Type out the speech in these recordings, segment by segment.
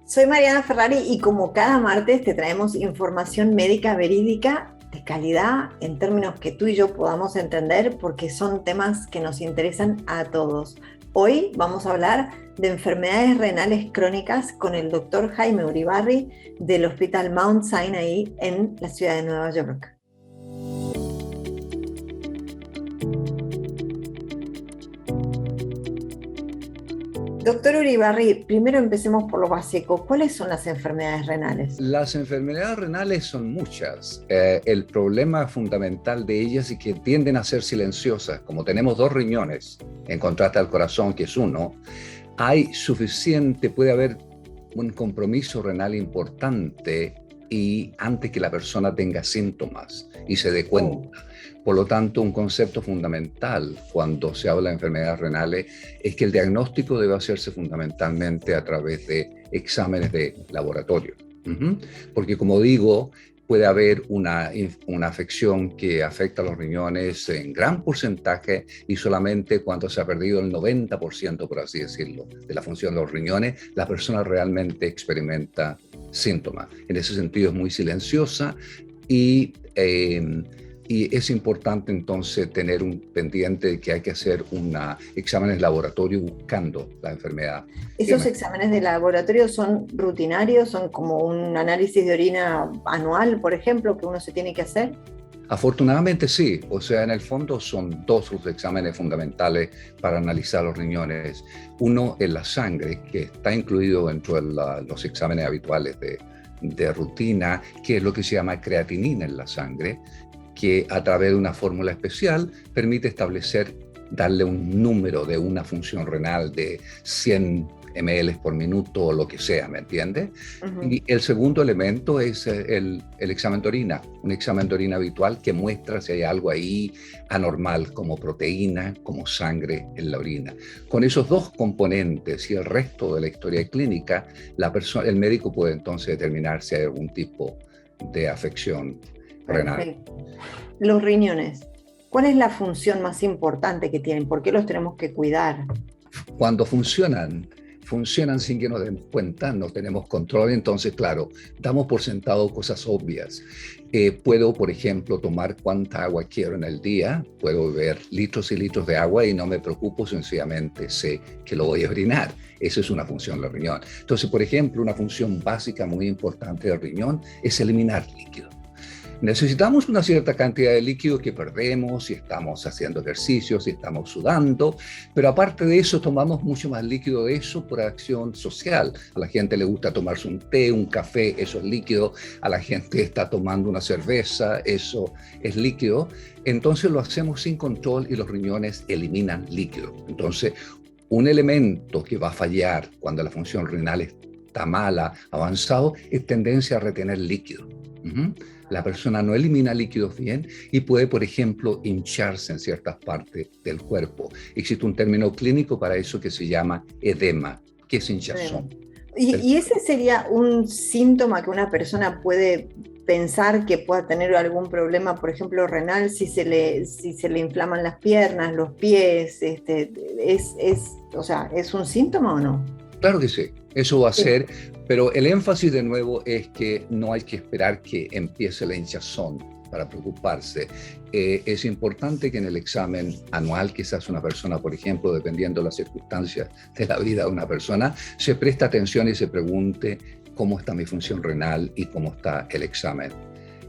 Soy Mariana Ferrari y como cada martes te traemos información médica verídica de calidad en términos que tú y yo podamos entender porque son temas que nos interesan a todos. Hoy vamos a hablar de enfermedades renales crónicas con el doctor Jaime Uribarri del Hospital Mount Sinai en la ciudad de Nueva York. Doctor Uribarri, primero empecemos por lo básico. ¿Cuáles son las enfermedades renales? Las enfermedades renales son muchas. El problema fundamental de ellas es que tienden a ser silenciosas. Como tenemos dos riñones, en contraste al corazón, que es uno, puede haber un compromiso renal importante y antes que la persona tenga síntomas y se dé cuenta. Por lo tanto, un concepto fundamental cuando se habla de enfermedades renales es que el diagnóstico debe hacerse fundamentalmente a través de exámenes de laboratorio. Porque, como digo, puede haber una afección que afecta a los riñones en gran porcentaje y solamente cuando se ha perdido el 90%, por así decirlo, de la función de los riñones, la persona realmente experimenta síntomas. En ese sentido es muy silenciosa y es importante entonces tener un pendiente de que hay que hacer exámenes de laboratorio buscando la enfermedad. ¿Esos exámenes de laboratorio son rutinarios? ¿Son como un análisis de orina anual, por ejemplo, que uno se tiene que hacer? Afortunadamente sí, o sea, en el fondo son dos los exámenes fundamentales para analizar los riñones. Uno es la sangre, que está incluido dentro de los exámenes habituales de rutina, que es lo que se llama creatinina en la sangre, que a través de una fórmula especial permite darle un número de una función renal de 100 ml por minuto o lo que sea, ¿me entiendes? Y el segundo elemento es el examen de orina, un examen de orina habitual que muestra si hay algo ahí anormal, como proteína, como sangre en la orina. Con esos dos componentes y el resto de la historia clínica, el médico puede entonces determinar si hay algún tipo de afección renal. Perfecto. Los riñones, ¿cuál es la función más importante que tienen? ¿Por qué los tenemos que cuidar? Cuando funcionan sin que nos demos cuenta, no tenemos control, entonces, claro, damos por sentado cosas obvias. Puedo, por ejemplo, tomar cuánta agua quiero en el día, puedo beber litros y litros de agua y no me preocupo, sencillamente sé que lo voy a orinar. Esa es una función del riñón. Entonces, por ejemplo, una función básica muy importante del riñón es eliminar líquido. Necesitamos una cierta cantidad de líquido que perdemos si estamos haciendo ejercicios, si estamos sudando, pero aparte de eso tomamos mucho más líquido de eso por acción social. A la gente le gusta tomarse un té, un café, eso es líquido. A la gente está tomando una cerveza, eso es líquido. Entonces lo hacemos sin control y los riñones eliminan líquido. Entonces, un elemento que va a fallar cuando la función renal está mala, avanzado, es tendencia a retener líquido. La persona no elimina líquidos bien y puede, por ejemplo, hincharse en ciertas partes del cuerpo. Existe un término clínico para eso que se llama edema, que es hinchazón. ¿Y ese sería un síntoma que una persona puede pensar que pueda tener algún problema, por ejemplo, renal, si se le inflaman las piernas, los pies? O sea, ¿es un síntoma o no? Claro que sí, eso va a ser, pero el énfasis de nuevo es que no hay que esperar que empiece la hinchazón para preocuparse. Es importante que en el examen anual que se hace una persona, por ejemplo, dependiendo de las circunstancias de la vida de una persona, se preste atención y se pregunte cómo está mi función renal y cómo está el examen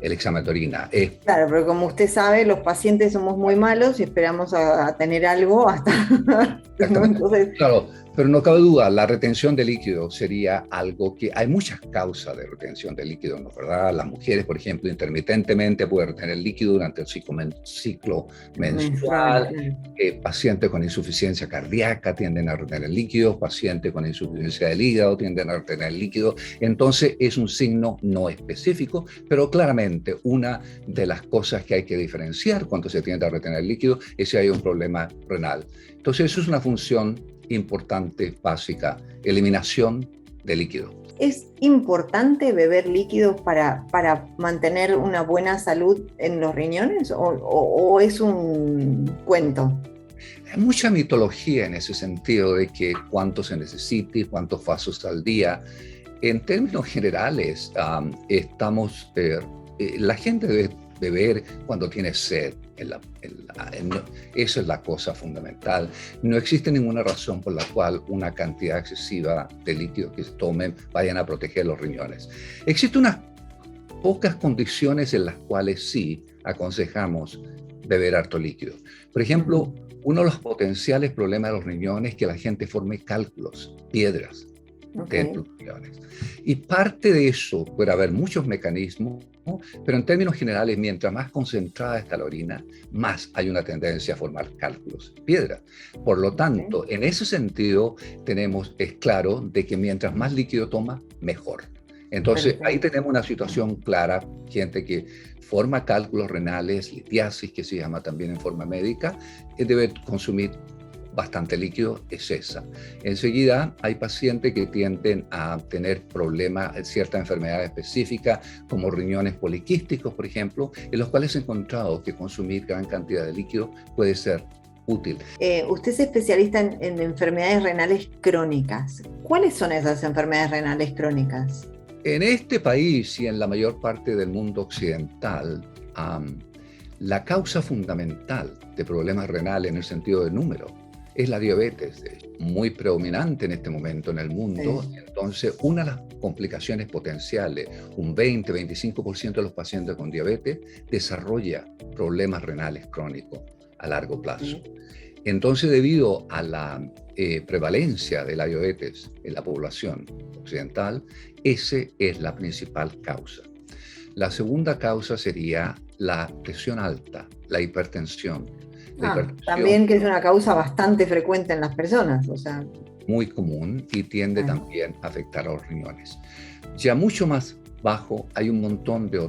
de orina. Claro, pero como usted sabe, los pacientes somos muy malos y esperamos a tener algo hasta... ¿no? Entonces... Claro, pero no cabe duda, la retención de líquido sería algo que... Hay muchas causas de retención de líquido, ¿no es verdad? Las mujeres, por ejemplo, intermitentemente pueden retener líquido durante el ciclo menstrual. Pacientes con insuficiencia cardíaca tienden a retener líquido, pacientes con insuficiencia del hígado tienden a retener líquido. Entonces es un signo no específico, pero claramente una de las cosas que hay que diferenciar cuando se tiende a retener líquido es si hay un problema renal. Entonces eso es una función importante, básica, eliminación de líquido. ¿Es importante beber líquidos para mantener una buena salud en los riñones o es un cuento? Hay mucha mitología en ese sentido de que cuánto se necesite, cuántos vasos al día. En términos generales, la gente debe beber cuando tiene sed. Esa es la cosa fundamental. No existe ninguna razón por la cual una cantidad excesiva de líquidos que se tomen vayan a proteger los riñones. Existen unas pocas condiciones en las cuales sí aconsejamos beber harto líquido. Por ejemplo, uno de los potenciales problemas de los riñones es que la gente forme cálculos, piedras dentro de los riñones. Y parte de eso puede haber muchos mecanismos, ¿no? Pero en términos generales, mientras más concentrada está la orina, más hay una tendencia a formar cálculos, piedras. Por lo tanto, en ese sentido, es claro de que mientras más líquido toma, mejor. Entonces, ahí tenemos una situación clara, gente que forma cálculos renales, litiasis, que se llama también en forma médica, debe consumir bastante líquido, es esa. Enseguida, hay pacientes que tienden a tener problemas, cierta enfermedad específica, como riñones poliquísticos, por ejemplo, en los cuales he encontrado que consumir gran cantidad de líquido puede ser útil. Usted es especialista en enfermedades renales crónicas. ¿Cuáles son esas enfermedades renales crónicas? En este país y en la mayor parte del mundo occidental, la causa fundamental de problemas renales en el sentido de número es la diabetes, muy predominante en este momento en el mundo. Sí. Entonces, una de las complicaciones potenciales, un 20-25% de los pacientes con diabetes desarrolla problemas renales crónicos a largo plazo. Sí. Entonces, debido a la prevalencia de la diabetes en la población occidental, esa es la principal causa. La segunda causa sería la presión alta, la hipertensión. También que es una causa bastante frecuente en las personas, o sea. Muy común y tiende también a afectar a los riñones. Ya mucho más bajo hay un montón de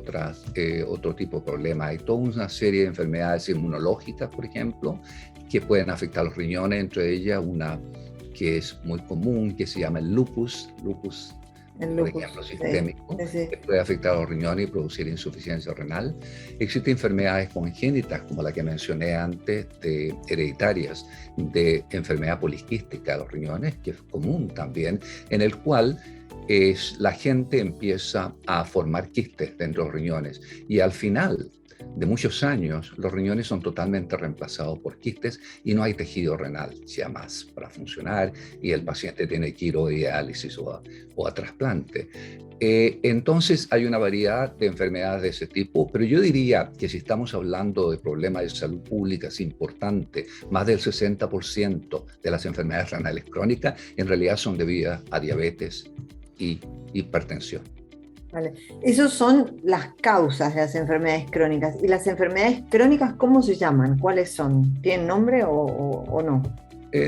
otro tipo de problemas. Hay toda una serie de enfermedades inmunológicas, por ejemplo, que pueden afectar los riñones, entre ellas una que es muy común, que se llama el lupus, por ejemplo, sistémico, que puede afectar a los riñones y producir insuficiencia renal. Existen enfermedades congénitas, como la que mencioné antes, hereditarias, de enfermedad poliquística de los riñones, que es común también, en el cual la gente empieza a formar quistes dentro de los riñones y al final de muchos años los riñones son totalmente reemplazados por quistes y no hay tejido renal ya más para funcionar y el paciente tiene que ir a diálisis o a trasplante. Entonces hay una variedad de enfermedades de ese tipo, pero yo diría que si estamos hablando de problemas de salud pública es importante, más del 60% de las enfermedades renales crónicas en realidad son debidas a diabetes y hipertensión. Vale. Esas son las causas de las enfermedades crónicas. ¿Y las enfermedades crónicas cómo se llaman? ¿Cuáles son? ¿Tienen nombre o no?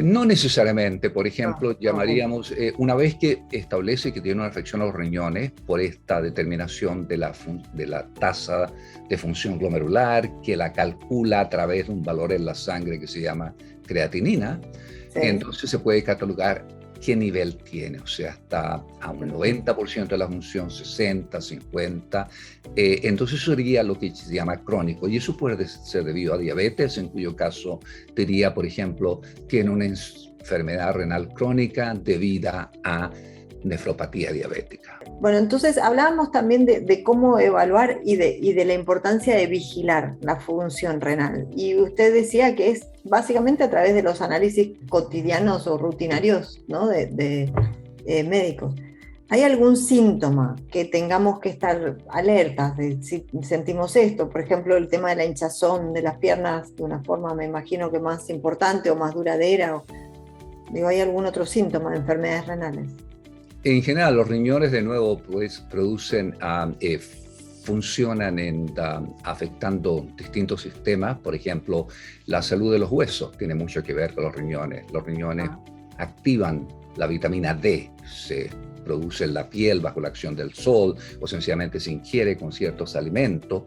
No necesariamente. Por ejemplo, llamaríamos, una vez que establece que tiene una afección a los riñones por esta determinación de la tasa de función glomerular, que la calcula a través de un valor en la sangre que se llama creatinina, entonces se puede catalogar qué nivel tiene, o sea, está a un 90% de la función, 60, 50, entonces eso sería lo que se llama crónico, y eso puede ser debido a diabetes, en cuyo caso diría, por ejemplo, tiene una enfermedad renal crónica debida a nefropatía diabética. Bueno, entonces hablábamos también de cómo evaluar y de la importancia de vigilar la función renal. Y usted decía que es básicamente a través de los análisis cotidianos o rutinarios, ¿no? de médicos. ¿Hay algún síntoma que tengamos que estar alertas de si sentimos esto? Por ejemplo, el tema de la hinchazón de las piernas de una forma, me imagino que más importante o más duradera. ¿Hay algún otro síntoma de enfermedades renales? En general, los riñones, de nuevo, pues, funcionan afectando distintos sistemas. Por ejemplo, la salud de los huesos tiene mucho que ver con los riñones. Los riñones activan la vitamina D, se produce en la piel bajo la acción del sol o sencillamente se ingiere con ciertos alimentos.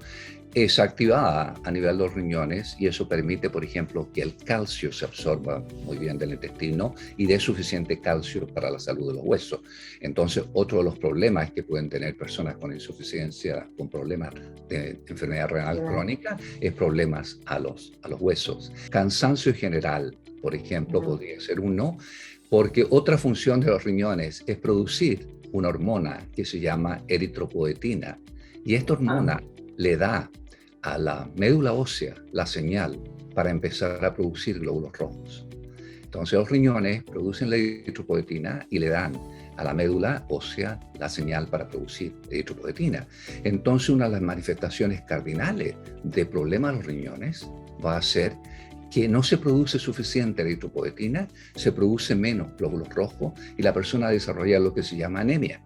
Es activada a nivel de los riñones y eso permite, por ejemplo, que el calcio se absorba muy bien del intestino y dé suficiente calcio para la salud de los huesos. Entonces, otro de los problemas que pueden tener personas con insuficiencia, con problemas de enfermedad renal crónica, es problemas a los huesos. Cansancio general, por ejemplo, podría ser uno, porque otra función de los riñones es producir una hormona que se llama eritropoetina. Y esta hormona le da a la médula ósea la señal para empezar a producir glóbulos rojos. Entonces los riñones producen la eritropoetina y le dan a la médula ósea la señal para producir eritropoetina. Entonces una de las manifestaciones cardinales de problemas de los riñones va a ser que no se produce suficiente eritropoetina, se produce menos glóbulos rojos y la persona desarrolla lo que se llama anemia.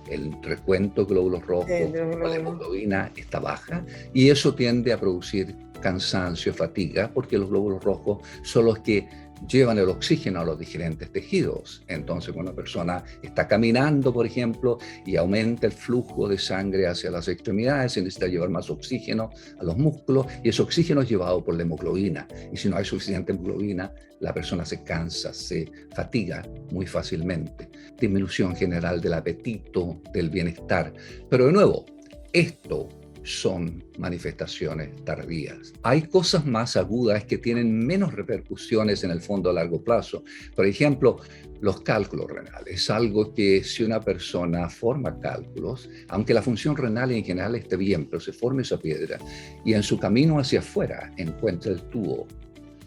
El recuento de glóbulos rojos o la hemoglobina está baja y eso tiende a producir cansancio, fatiga, porque los glóbulos rojos son los que llevan el oxígeno a los diferentes tejidos. Entonces, cuando una persona está caminando, por ejemplo, y aumenta el flujo de sangre hacia las extremidades, se necesita llevar más oxígeno a los músculos y ese oxígeno es llevado por la hemoglobina. Y si no hay suficiente hemoglobina, la persona se cansa, se fatiga muy fácilmente. Disminución general del apetito, del bienestar. Pero de nuevo, esto son manifestaciones tardías. Hay cosas más agudas que tienen menos repercusiones en el fondo a largo plazo. Por ejemplo, los cálculos renales. Es algo que si una persona forma cálculos, aunque la función renal en general esté bien, pero se forma esa piedra y en su camino hacia afuera encuentra el tubo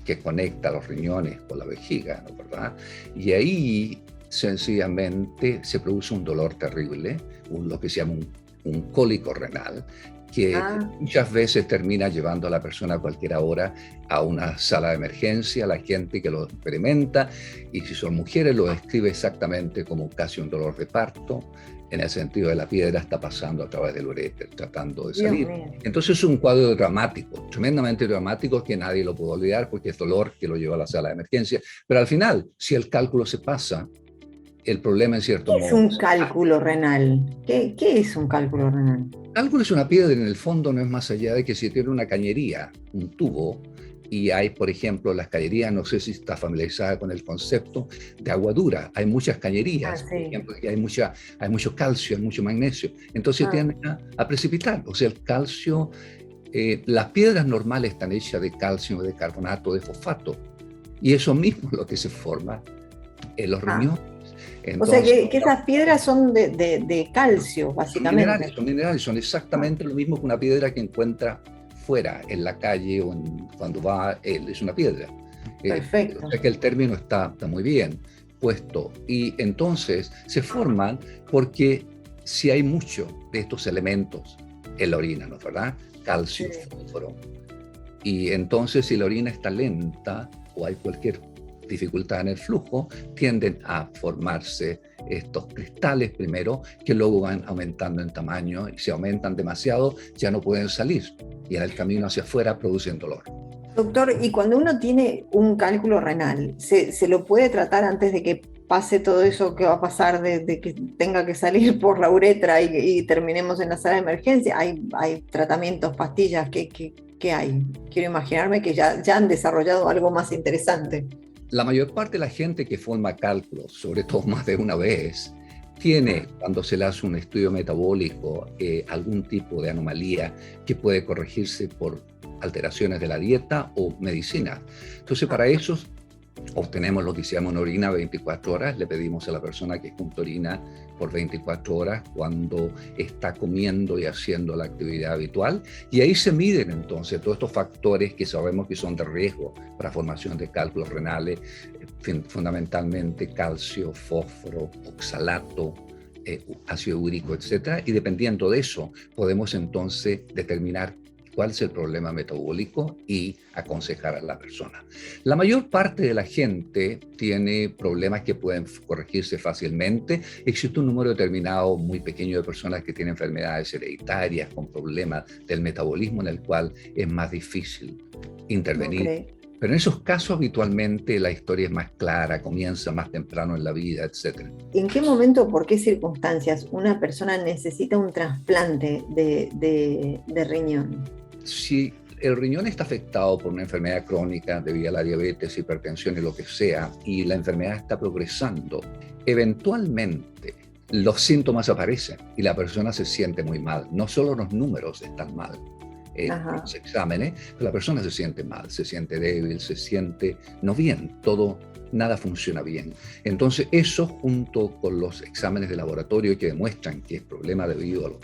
que conecta los riñones con la vejiga, ¿no? ¿Verdad? Y ahí sencillamente se produce un dolor terrible, lo que se llama un cólico renal, que muchas veces termina llevando a la persona a cualquier hora a una sala de emergencia. La gente que lo experimenta, y si son mujeres, lo describe exactamente como casi un dolor de parto, en el sentido de la piedra está pasando a través del uréter, tratando de salir. Entonces es un cuadro dramático, tremendamente dramático, que nadie lo puede olvidar porque es dolor que lo lleva a la sala de emergencia. Pero al final, si el cálculo se pasa, el problema en cierto modo... ¿Qué es un cálculo renal? ¿Qué es un cálculo renal? El cálculo es una piedra, en el fondo no es más allá de que si tiene una cañería, un tubo, y hay, por ejemplo, las cañerías, no sé si está familiarizada con el concepto de agua dura, hay muchas cañerías, por ejemplo, y hay mucho calcio, hay mucho magnesio, entonces tienden a precipitar. O sea, el calcio, las piedras normales están hechas de calcio, de carbonato, de fosfato, y eso mismo es lo que se forma en los riñones. Entonces, o sea que esas piedras son de calcio, básicamente. Son minerales, son exactamente lo mismo que una piedra que encuentra fuera, en la calle o cuando va él, es una piedra. Perfecto. O sea que el término está muy bien puesto. Y entonces se forman porque si hay mucho de estos elementos en la orina, ¿no es verdad? Calcio, fósforo. Y entonces si la orina está lenta o hay cualquier dificultad en el flujo, tienden a formarse estos cristales primero, que luego van aumentando en tamaño, y si aumentan demasiado ya no pueden salir y en el camino hacia afuera producen dolor. Doctor, y cuando uno tiene un cálculo renal, ¿se lo puede tratar antes de que pase todo eso que va a pasar de que tenga que salir por la uretra y terminemos en la sala de emergencia? ¿Hay tratamientos, pastillas? ¿Qué hay? Quiero imaginarme que ya han desarrollado algo más interesante. La mayor parte de la gente que forma cálculos, sobre todo más de una vez, tiene, cuando se le hace un estudio metabólico, algún tipo de anomalía que puede corregirse por alteraciones de la dieta o medicina. Entonces, para eso obtenemos lo que se llama una orina 24 horas. Le pedimos a la persona que junte orina por 24 horas cuando está comiendo y haciendo la actividad habitual. Y ahí se miden entonces todos estos factores que sabemos que son de riesgo para formación de cálculos renales, fundamentalmente calcio, fósforo, oxalato, ácido úrico, etc. Y dependiendo de eso, podemos entonces determinar cuál es el problema metabólico y aconsejar a la persona. La mayor parte de la gente tiene problemas que pueden corregirse fácilmente. Existe un número determinado muy pequeño de personas que tienen enfermedades hereditarias con problemas del metabolismo en el cual es más difícil intervenir. Pero en esos casos habitualmente la historia es más clara, comienza más temprano en la vida, etc. ¿En qué momento, por qué circunstancias una persona necesita un trasplante de riñón? Si el riñón está afectado por una enfermedad crónica debido a la diabetes, hipertensión y lo que sea, y la enfermedad está progresando, eventualmente los síntomas aparecen y la persona se siente muy mal. No solo los números están mal, los exámenes, pero la persona se siente mal, se siente débil, se siente no bien, todo nada funciona bien. Entonces, eso junto con los exámenes de laboratorio que demuestran que es problema debido a la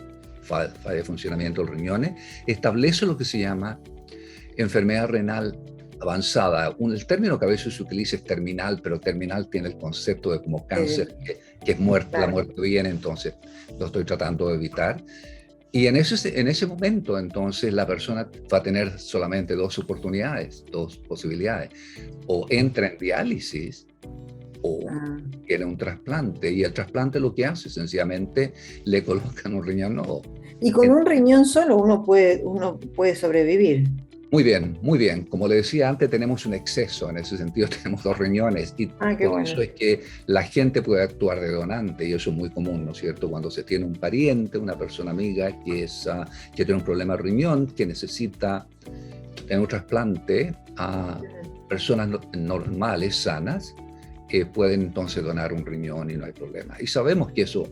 falta de funcionamiento de los riñones, establece lo que se llama enfermedad renal avanzada. El término que a veces se utiliza es terminal, pero terminal tiene el concepto de como cáncer, que es muerte, claro. La muerte viene, entonces lo estoy tratando de evitar. Y en ese momento, entonces, la persona va a tener solamente dos oportunidades, dos posibilidades. O entra en diálisis o tiene un trasplante. Y el trasplante lo que hace, sencillamente, le colocan un riñón nuevo. Y con un riñón solo uno puede sobrevivir. Muy bien, muy bien. Como le decía antes, tenemos un exceso, en ese sentido tenemos dos riñones y por eso es que la gente puede actuar de donante y eso es muy común, ¿no es cierto? Cuando se tiene un pariente, una persona amiga que tiene un problema de riñón, que necesita tener un trasplante a personas normales, sanas, pueden entonces donar un riñón y no hay problema. Y sabemos que eso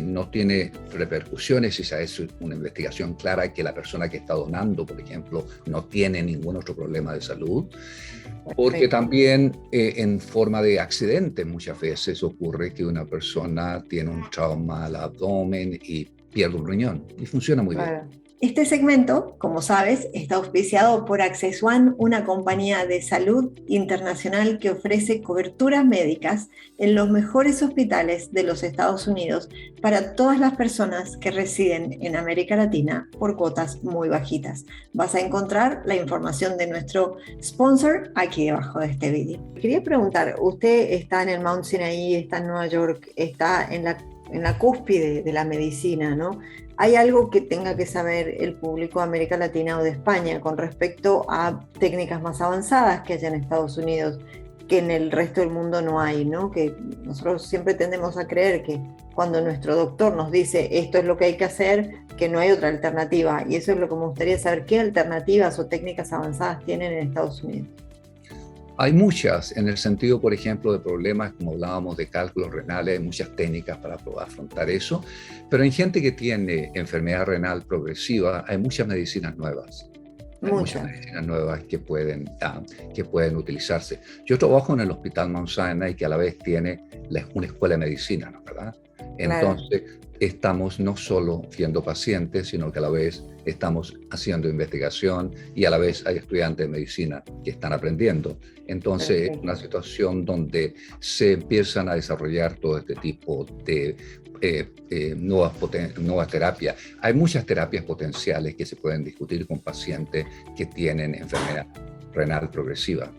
no tiene repercusiones si se hace una investigación clara que la persona que está donando, por ejemplo, no tiene ningún otro problema de salud, porque también en forma de accidente muchas veces ocurre que una persona tiene un trauma al abdomen y pierde un riñón y funciona muy bien. Este segmento, como sabes, está auspiciado por Access One, una compañía de salud internacional que ofrece coberturas médicas en los mejores hospitales de los Estados Unidos para todas las personas que residen en América Latina por cuotas muy bajitas. Vas a encontrar la información de nuestro sponsor aquí debajo de este vídeo. Quería preguntar, usted está en el Mount Sinai, está en Nueva York, está en la cúspide de la medicina, ¿no? ¿Hay algo que tenga que saber el público de América Latina o de España con respecto a técnicas más avanzadas que hay en Estados Unidos, que en el resto del mundo no hay, ¿no? Que nosotros siempre tendemos a creer que cuando nuestro doctor nos dice esto es lo que hay que hacer, que no hay otra alternativa. Y eso es lo que me gustaría saber, ¿qué alternativas o técnicas avanzadas tienen en Estados Unidos? Hay muchas, en el sentido, por ejemplo, de problemas, como hablábamos de cálculos renales, hay muchas técnicas para afrontar eso, pero en gente que tiene enfermedad renal progresiva, hay muchas medicinas nuevas. Hay muchas medicinas nuevas que pueden utilizarse. Yo trabajo en el Hospital Mount Sinai, que a la vez tiene una escuela de medicina, ¿no? ¿Verdad? Entonces, estamos no solo viendo pacientes, sino que a la vez estamos haciendo investigación y a la vez hay estudiantes de medicina que están aprendiendo. Entonces, es una situación donde se empiezan a desarrollar todo este tipo de nuevas terapias. Hay muchas terapias potenciales que se pueden discutir con pacientes que tienen enfermedad renal progresiva.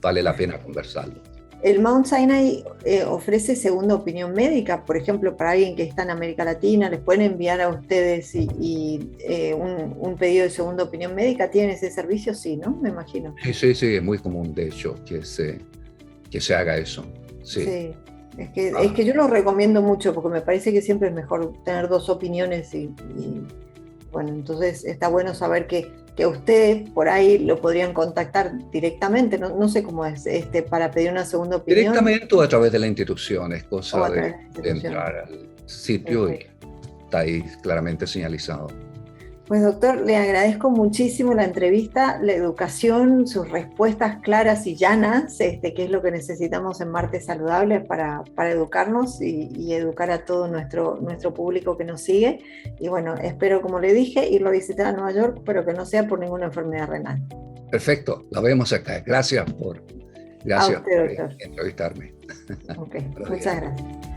Vale la pena conversarlo. El Mount Sinai ofrece segunda opinión médica, por ejemplo, para alguien que está en América Latina, les pueden enviar a ustedes un pedido de segunda opinión médica. ¿Tienen ese servicio? Sí, ¿no? Me imagino. Sí, es muy común, de hecho, que se haga eso. Sí. Es que yo lo recomiendo mucho porque me parece que siempre es mejor tener dos opiniones y bueno, entonces está bueno saber que ustedes por ahí lo podrían contactar directamente, no sé cómo es, para pedir una segunda opinión. Directamente o a través de la institución, es cosa de entrar al sitio y está ahí claramente señalizado. Pues doctor, le agradezco muchísimo la entrevista, la educación, sus respuestas claras y llanas, que es lo que necesitamos en Martes Saludables para educarnos y educar a todo nuestro público que nos sigue. Y bueno, espero, como le dije, irlo a visitar a Nueva York, pero que no sea por ninguna enfermedad renal. Perfecto, la vemos acá. Gracias por entrevistarme. Okay, muchas gracias.